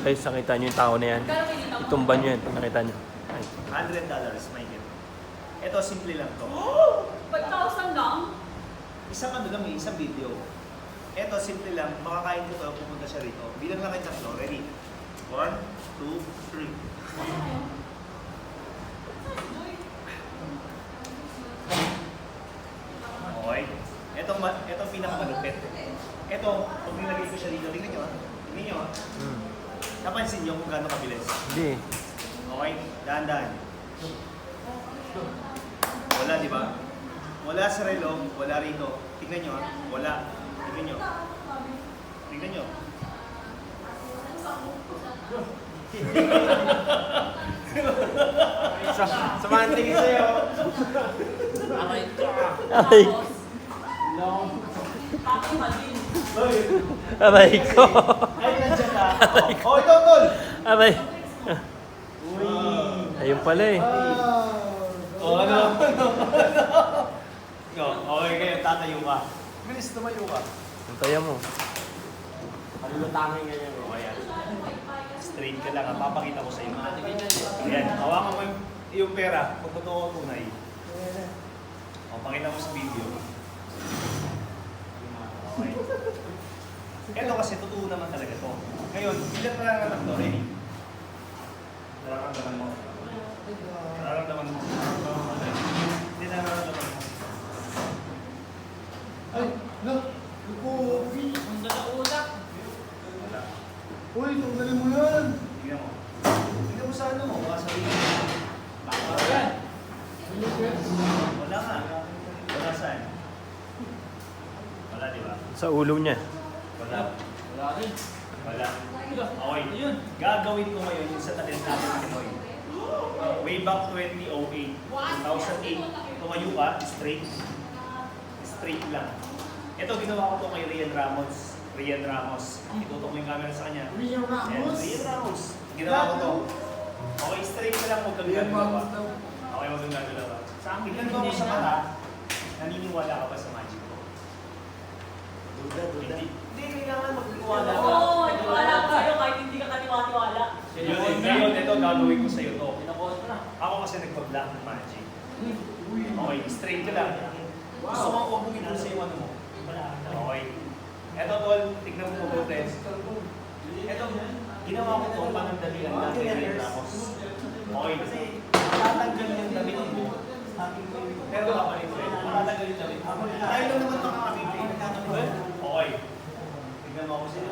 Guys, nakita nyo yung tao na yan. Itumba nyo yan. Nakita nyo. Ay. $100 may get. Ito, simple lang to. 5,000 lang? Isang ano lang, isang video. Ito, simple lang. Makakain ko to, pumunta siya rito. Bilang lang kayo tatlo. Ready? 1, 2, 3. Okay. Itong pinakamalupit. Ito, pag nilagay ko siya dito, tingnan nyo ha. Tingnan nyo ha. Napansin nyo kung gaano kabilis. Hindi. Okay? Dahan-dahan. Wala, di ba? Wala sa relo, wala rito. Tingnan nyo ha. Wala. Tingnan nyo. Tingnan nyo. Samahan tingin sa'yo. Aray Aray. Paki malin. Aray ko. Ay, nandiyan ka. Oh, ito, tol. Aray. Uy. Ayun pala eh. Oh, ano? Okay, kayo, tatayo ka. Bilis, tumayo ka. Antayan mo. Palulutangin ganyan. Okay, yan. Straight ka lang, ha? Papakita ko sa iyo. Ayan, hawakan mo yung pera. Pag totoo ko tunay. O, pakita mo sa video. Okay. Ito kasi, totoo naman talaga to. Ngayon, ilan nararamdaman to? Ready? Nararamdaman mo. Nararamdaman mo. Hindi nararamdaman mo. Ay, look! Lukobi! Ang dalaulak. Wala. Uy, tanggalin mo yan! Tingnan mo. Tingnan mo sa ano mo. Baka sabihin mo. Baka yan. Wala nga. Wala saan? Wala, di ba? Sa ulo niya. Wala. Wala rin. Wala. Okay. Gagawin ko ngayon yung sa talent natin ni Pinoy. Way back 2008. 2008. Tumayo ka, straight. Straight lang. Ito, ginawa ko to kay Rian Ramos. Rian Ramos. Itutok mo yung camera sa kanya. Rian Ramos? Yan, Rian Ramos. Ginawa ko to. Okay, straight ka lang. Huwag kang Rian gagalawa. Ramos daw. Okay, huwag kang gagalawa. Sa akin, tignan mo ako sa mata. Naniniwala ka ba sa magic ko? Hindi kailangan magtiwala ka. Oo, nagtiwala ko sa'yo kahit hindi ka katiwa-tiwala. Yun, ngayon, ito gagawin ko sa'yo to. Ako kasi nagpa-black magic. Okay, straight ka lang. Gusto ko huwag mong ipulsa yung ano mo. Okay. Ito, tol, tignan mo mabuti. Ito, ginawa ko to panandalian natin ng Ramos. Okay, kasi tatanggal yung damit mo. Pero kapalit ko tatanggal yung damit. Tayo lang naman ito kakapit. Okay. Tignan mo ako sila.